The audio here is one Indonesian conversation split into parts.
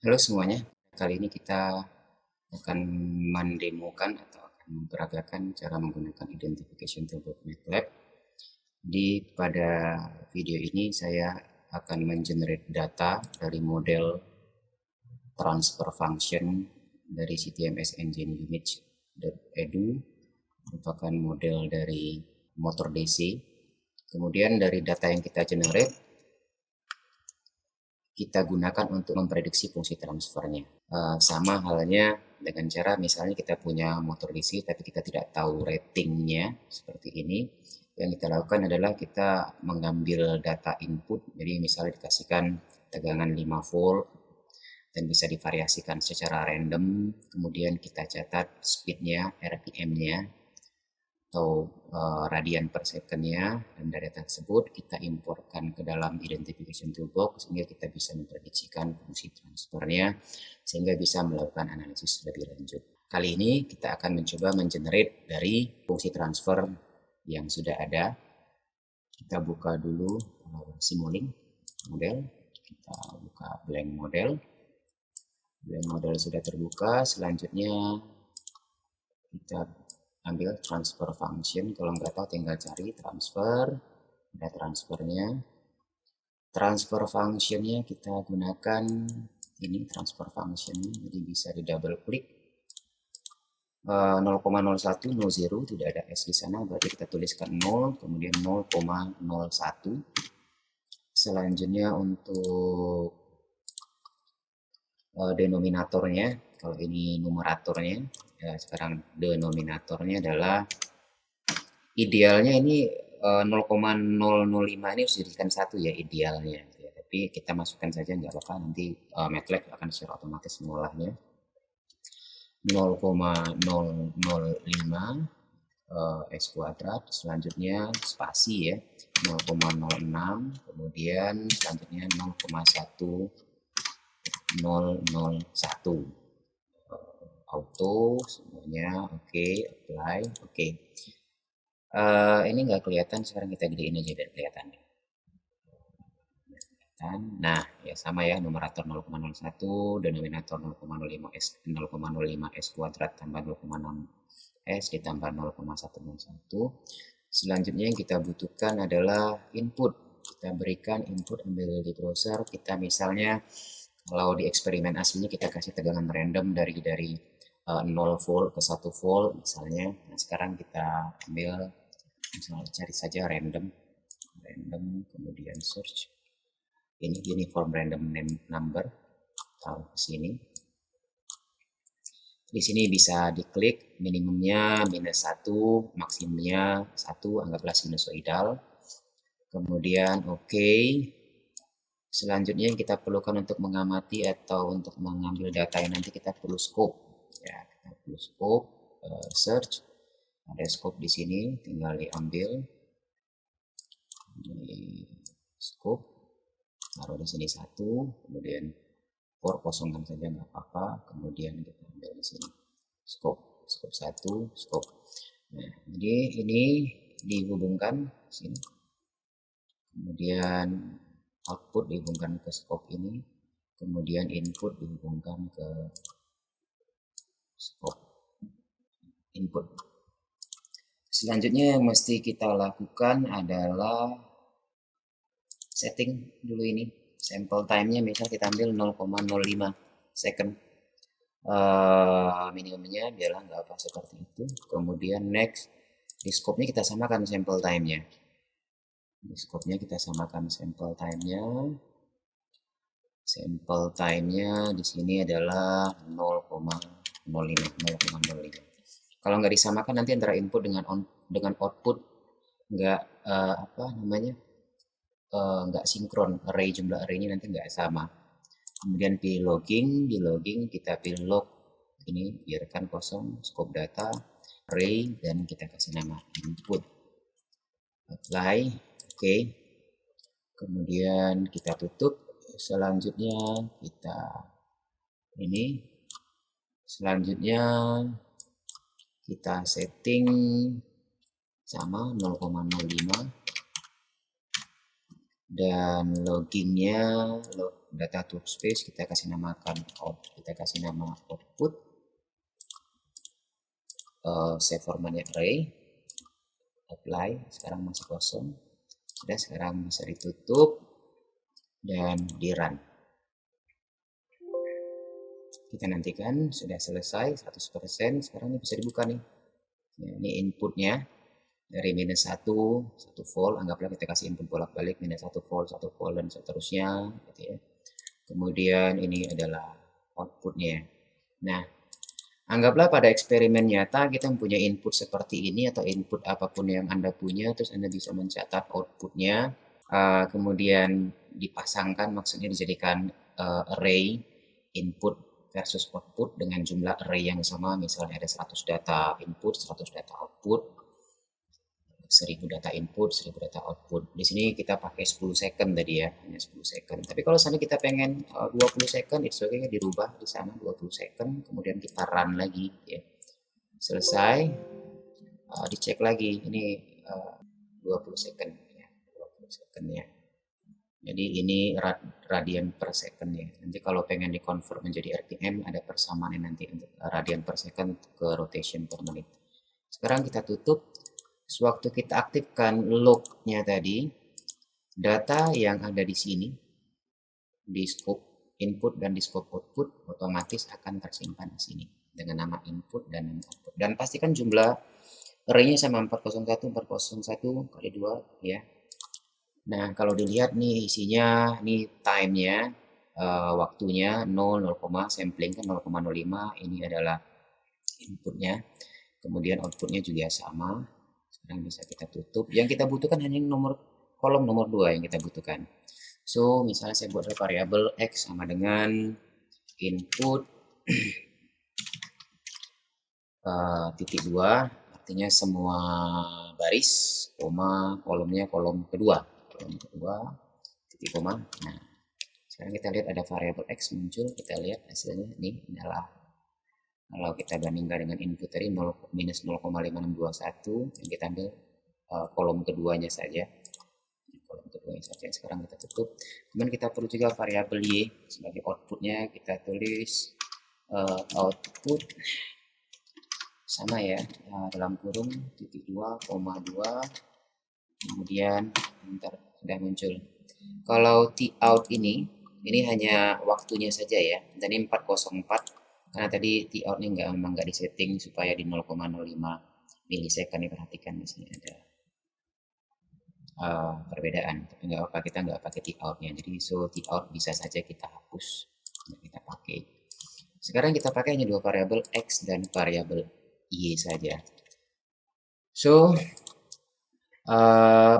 Halo semuanya, kali ini kita akan mendemokan atau akan memperagakan cara menggunakan identification toolbox MATLAB. Pada video ini saya akan mengenerate data dari model transfer function dari CTMS Engine Image.edu, merupakan model dari motor DC. Kemudian dari data yang kita generate, kita gunakan untuk memprediksi fungsi transfernya. Sama halnya dengan cara misalnya kita punya motor DC tapi kita tidak tahu ratingnya seperti ini. Yang kita lakukan adalah kita mengambil data input, jadi misalnya dikasihkan tegangan 5 volt dan bisa divariasikan secara random, kemudian kita catat speednya, RPM-nya, atau radian per second-nya, dan dari data tersebut kita importkan ke dalam identification toolbox sehingga kita bisa memprediksikan fungsi transfernya sehingga bisa melakukan analisis lebih lanjut. Kali ini kita akan mencoba mengenerate dari fungsi transfer yang sudah ada. Kita buka dulu Simulink model, kita buka blank model. Blank model sudah terbuka, selanjutnya kita ambil transfer function. Kalau nggak tahu tinggal cari transfer, ada transfernya. Transfer functionnya kita gunakan ini transfer function, jadi bisa di double klik. 0,01 0 tidak ada S di sana, berarti kita tuliskan 0, kemudian 0,01. Selanjutnya untuk denominatornya, kalau ini numeratornya, ya sekarang denominatornya adalah idealnya ini 0,005 ini harus dijadikan 1 ya idealnya ya. Tapi kita masukkan saja nggak apa-apa, nanti MATLAB akan secara otomatis mengolahnya. 0,005 S kuadrat, selanjutnya spasi ya 0,06, kemudian selanjutnya 0,1001 auto semuanya oke, apply oke. Ini nggak kelihatan, sekarang kita gedein aja biar kelihatan. Nah, ya sama ya, numerator 0,01, denominator 0,05 S kuadrat tambah 0,6 S ditambah 0,101. Selanjutnya yang kita butuhkan adalah input. Kita berikan input, ambil di browser, kita misalnya kalau di eksperimen aslinya kita kasih tegangan random dari 0 volt ke 1 volt misalnya. Nah, sekarang kita ambil misalnya cari saja random, kemudian search. Ini uniform random number, taruh ke sini. Di sini bisa diklik, minimumnya -1, maksimumnya 1, anggaplah sinusoidal. Kemudian oke. Selanjutnya yang kita perlukan untuk mengamati atau untuk mengambil data yang nanti kita perlu scope. Ya, kita perlu scope, search. Ada scope di sini, tinggal diambil. Di scope, taruh di sini 1, kemudian kosongkan saja nggak apa-apa, kemudian kita ambil di sini scope 1, scope. Nah, jadi ini dihubungkan sini, kemudian output dihubungkan ke scope ini, kemudian input dihubungkan ke scope input. Selanjutnya yang mesti kita lakukan adalah setting dulu ini sample time-nya, misal kita ambil 0,05 second, minimumnya biarlah nggak apa seperti itu. Kemudian next, di scope-nya kita samakan sample time-nya. Di scope-nya kita samakan sample time-nya. Sample time-nya di sini adalah 0,05. Kalau nggak disamakan nanti antara input dengan output nggak nggak sinkron, jumlah array-nya nanti nggak sama. Kemudian pilih logging, di logging kita pilih log, ini biarkan kosong, scope data, array, dan kita kasih nama input, apply, oke. Kemudian kita tutup. Selanjutnya kita setting sama 0,05 dan loggingnya data to workspace, kita kasih namakan kita kasih nama output, save formatnya array, apply, sekarang masih kosong. Sudah, sekarang bisa ditutup dan di run. Kita nantikan sudah selesai 100%. Sekarang ini bisa dibuka nih. Ya, ini inputnya dari minus 1 volt, anggaplah kita kasih input bolak-balik minus 1 volt dan seterusnya gitu ya. Kemudian ini adalah outputnya. Nah, anggaplah pada eksperimen nyata kita mempunyai input seperti ini atau input apapun yang Anda punya, terus Anda bisa mencatat outputnya, kemudian dipasangkan, maksudnya dijadikan array input versus output dengan jumlah array yang sama, misalnya ada 100 data input, 100 data output, 1000 data input, 1000 data output. Di sini kita pakai 10 second tadi ya, hanya 10 second. Tapi kalau misalnya kita pengen 20 second, it's okay, dirubah di sana 20 second, kemudian kita run lagi ya. Selesai, dicek lagi, ini 20 second ya, 20 second ya. Jadi ini radian per second ya. Nanti kalau pengen di-convert menjadi RPM, ada persamaannya nanti untuk radian per second ke rotation per menit. Sekarang kita tutup. Sewaktu kita aktifkan log-nya tadi, data yang ada di sini, di scope input dan di scope output, otomatis akan tersimpan di sini dengan nama input dan nama output. Dan pastikan jumlah array-nya sama 401, 401 kali 2 ya. Nah, kalau dilihat nih isinya, nih time-nya, waktunya 0, sampling kan 0,05, ini adalah inputnya. Kemudian outputnya juga sama. Sekarang bisa kita tutup. Yang kita butuhkan hanya kolom nomor 2 yang kita butuhkan. So, misalnya saya buat variabel X sama dengan input titik 2, artinya semua baris, koma, kolomnya kolom kedua. Titik koma. Nah, sekarang kita lihat ada variabel X muncul, kita lihat hasilnya ini adalah, kalau kita bandingkan dengan input tadi minus 0,5621, yang kita ambil kolom keduanya saja. Sekarang kita tutup. Kemudian kita perlu juga variabel Y sebagai outputnya, kita tulis output sama ya, dalam kurung titik 2,2, kemudian sudah muncul. Kalau T-out ini hanya waktunya saja ya, dan ini 404, karena tadi T-out ini memang nggak disetting supaya di 0,05 milisecond. Ini perhatikan di sini ada perbedaan, tapi nggak apa, kita nggak pakai T-out-nya. Jadi so T-out bisa saja kita hapus, kita pakai. Sekarang kita pakai hanya dua variabel X dan variabel Y saja. So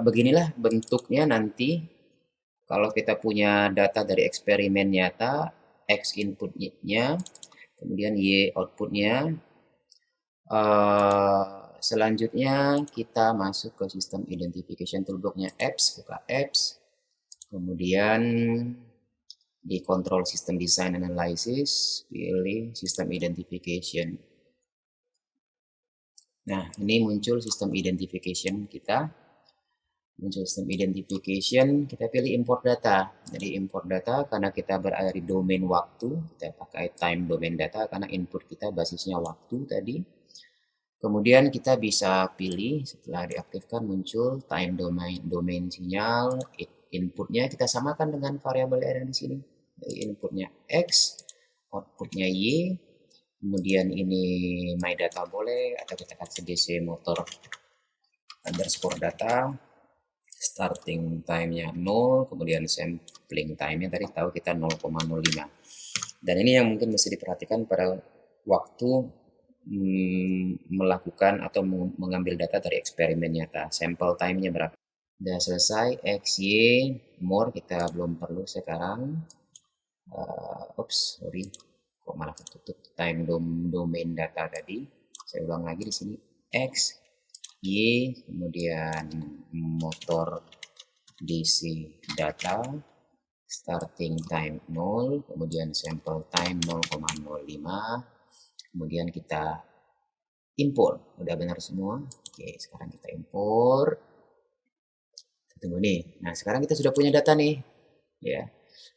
beginilah bentuknya nanti kalau kita punya data dari eksperimen nyata, X inputnya, kemudian Y outputnya. Selanjutnya kita masuk ke sistem identification toolbox-nya apps, buka apps, kemudian di control system design analysis, pilih sistem identification. Nah, ini muncul sistem identification kita. Muncul sistem identification, kita pilih import data. Jadi import data karena kita berada di domain waktu, kita pakai time domain data karena input kita basisnya waktu tadi. Kemudian kita bisa pilih, setelah diaktifkan muncul time domain sinyal, inputnya kita samakan dengan variabel yang ada di sini. Jadi inputnya X, outputnya Y, kemudian ini my data boleh, atau kita kasih DC motor underscore data, starting time-nya 0, kemudian sampling time-nya tadi tahu kita 0,05. Dan ini yang mungkin mesti diperhatikan pada waktu melakukan atau mengambil data dari eksperimen nyata. Sample time-nya berapa? Sudah selesai. X, Y, more kita belum perlu sekarang. Sorry, kok malah ketutup time domain data tadi. Saya ulang lagi di sini. X, Y, kemudian motor DC data, starting time 0, kemudian sample time 0,05, kemudian kita import. Udah benar semua. Oke, sekarang kita import. Tunggu nih. Nah, sekarang kita sudah punya data nih, ya.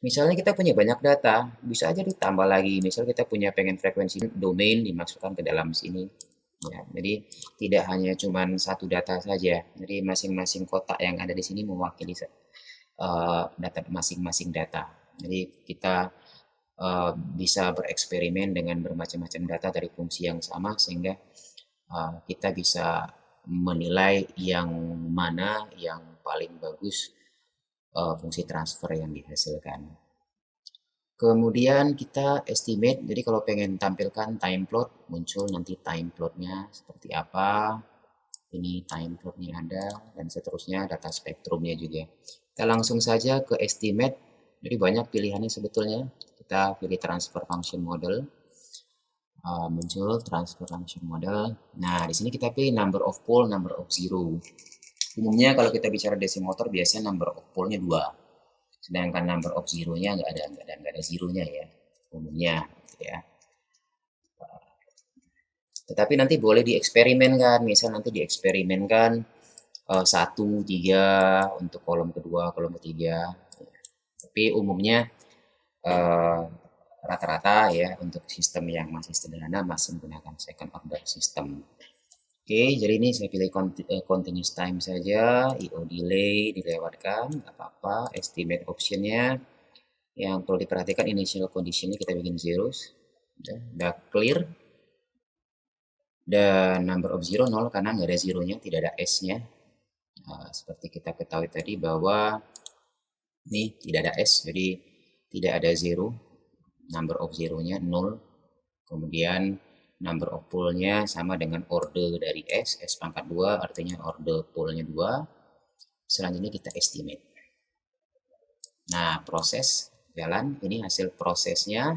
Misalnya kita punya banyak data, bisa aja ditambah lagi. Misal kita punya pengen frekuensi domain dimasukkan ke dalam sini. Ya, jadi tidak hanya cuman satu data saja. Jadi masing-masing kotak yang ada di sini mewakili data masing-masing data. Jadi kita bisa bereksperimen dengan bermacam-macam data dari fungsi yang sama sehingga kita bisa menilai yang mana yang paling bagus fungsi transfer yang dihasilkan. Kemudian kita estimate, jadi kalau pengen tampilkan time plot, muncul nanti time plotnya seperti apa. Ini time plotnya ada, dan seterusnya data spektrumnya juga. Kita langsung saja ke estimate, jadi banyak pilihannya sebetulnya. Kita pilih transfer function model, muncul transfer function model. Nah, di sini kita pilih number of pole, number of zero. Umumnya kalau kita bicara DC motor, biasanya number of pole-nya 2. Sedangkan number of zero-nya nggak ada zero-nya ya, umumnya gitu ya. Tetapi nanti boleh dieksperimenkan, misal nanti dieksperimenkan 1, 3 untuk kolom kedua, kolom ketiga. Tapi umumnya rata-rata ya untuk sistem yang masih sederhana masih menggunakan second order system. Oke, jadi ini saya pilih continuous time saja, IO delay dilewatkan, nggak apa-apa, estimate optionnya. Yang perlu diperhatikan initial conditionnya kita bikin zeros, udah clear. Dan number of zero 0 karena nggak ada zeronya, tidak ada S-nya. Seperti kita ketahui tadi bahwa ini tidak ada S, jadi tidak ada zero. Number of zero-nya 0. Kemudian number of pole-nya sama dengan order dari S, S pangkat 2 artinya order pole-nya 2. Selanjutnya kita estimate. Nah, proses jalan, ini hasil prosesnya.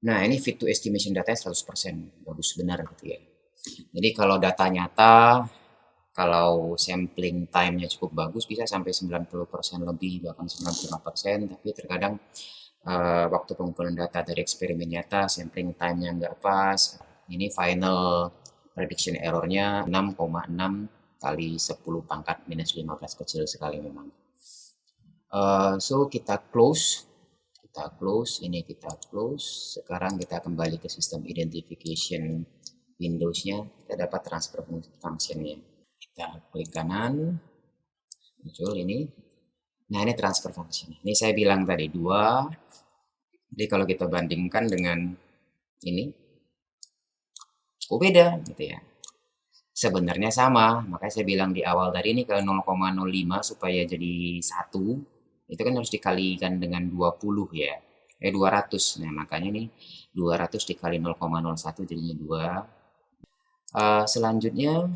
Nah, ini fit to estimation data 100%, bagus benar gitu ya. Jadi kalau data nyata, kalau sampling time-nya cukup bagus, bisa sampai 90% lebih, bahkan 95%, tapi terkadang waktu pengumpulan data dari eksperimen nyata, sampling time-nya nggak pas. Ini final prediction error-nya 6,6 kali 10 pangkat minus 15, kecil sekali memang. So kita close, ini kita close. Sekarang kita kembali ke sistem identification Windows-nya, kita dapat transfer function-nya. Kita klik kanan, muncul ini. Nah, ini transfer function. Ini saya bilang tadi 2. Jadi kalau kita bandingkan dengan ini, oh beda gitu ya. Sebenarnya sama, makanya saya bilang di awal tadi ini kalau 0,05 supaya jadi 1, itu kan harus dikalikan dengan 20 ya. 200. Nah, makanya nih 200 dikali 0,01 jadinya 2. Selanjutnya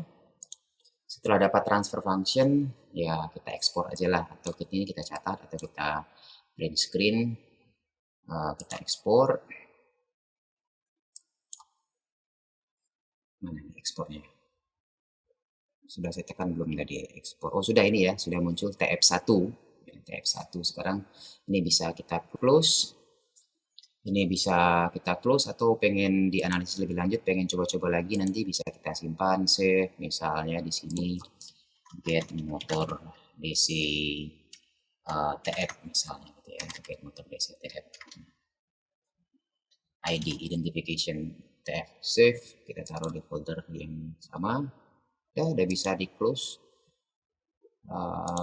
setelah dapat transfer function, ya kita ekspor aja lah, atau ini kita catat, atau kita print screen, kita ekspor. Mana nih ekspornya? Sudah saya tekan belum tadi ekspor? Oh sudah, ini ya, sudah muncul TF1. TF1 sekarang ini bisa kita close. Ini bisa kita close, atau pengen dianalisis lebih lanjut, pengen coba-coba lagi, nanti bisa kita simpan, save, misalnya di sini get motor DC TF misalnya gitu ya, get motor DC TF, ID identification TF, save, kita taruh di folder yang sama. Ya udah bisa di close.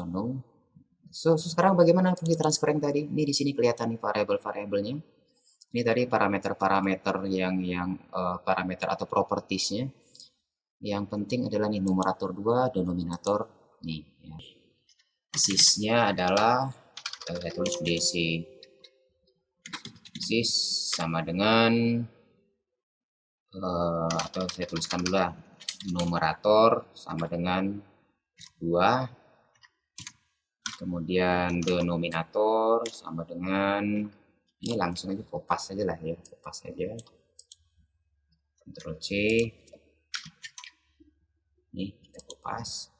No. So sekarang bagaimana fungsi transfer yang tadi? Ini di sini kelihatan nih variabel-variabelnya. Ini tadi parameter-parameter yang parameter atau propertiesnya. Yang penting adalah nih numerator 2, denominator nih. Ya. Sys-nya adalah saya tulis DC sys sama dengan atau saya tuliskan dulu lah, numerator sama dengan 2, kemudian denominator sama dengan, ini langsung aja kopas aja lah ya, kopas aja, Ctrl C, ini kita kopas,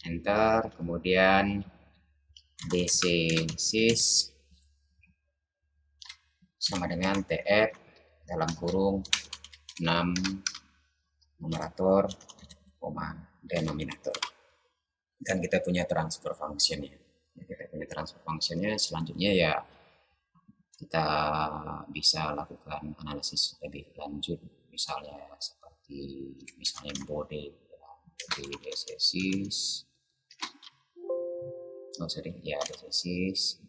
enter, kemudian DC sys sama dengan TF dalam kurung 6 numerator, denominator, dan kita punya transfer function ya. Kita punya dari transfer functionnya selanjutnya ya kita bisa lakukan analisis lebih lanjut, misalnya seperti misalnya body diathesis, oh sorry ya diathesis.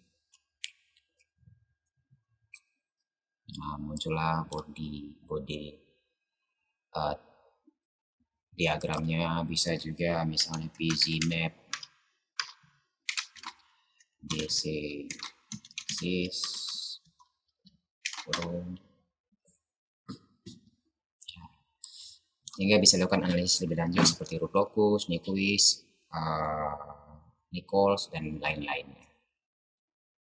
Nah, muncullah body uh, diagramnya, bisa juga misalnya PZ map DC sis sehingga bisa dilakukan analisis lebih lanjut seperti root locus, Nyquist, Nichols, dan lain-lainnya.